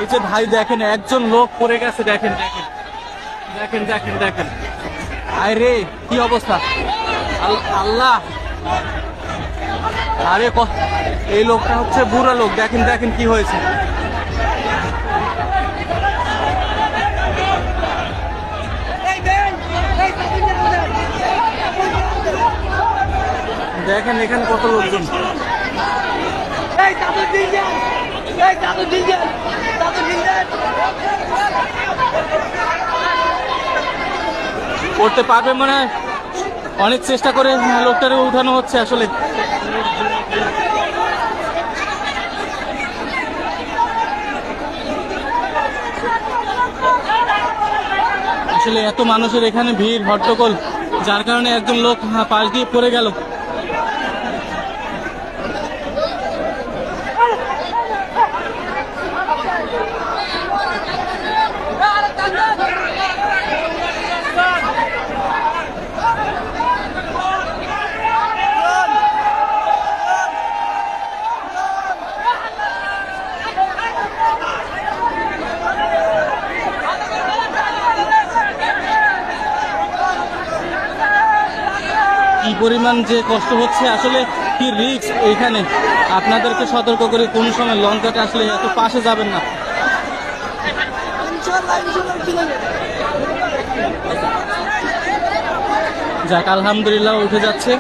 এই যে ভাই দেখেন একজন লোক পড়ে গেছে, দেখেন দেখেন দেখেন দেখেন দেখেন, আয় রে কি অবস্থা, আল্লাহ। আরে এই লোকটা হচ্ছে বুড়া লোক, দেখেন দেখেন কি হয়েছে। দেখেন এখানে কত লোকজন। করতে পারবে মনে হয়, অনেক চেষ্টা করে লোকটারে উঠানো হচ্ছে। আসলে আসলে এত মানুষের এখানে ভিড় হট্টগোল, যার কারণে একজন লোক পাশ দিয়ে পড়ে গেল। কি পরিমাণ যে কষ্ট হচ্ছে, আসলে কি রিস্ক এইখানে। আপনাদেরকে সতর্ক করে কোন সময় লঞ্চটা আসলে এত পাশে যাবেন না। যাক আলহামদুলিল্লাহ উঠে যাচ্ছে।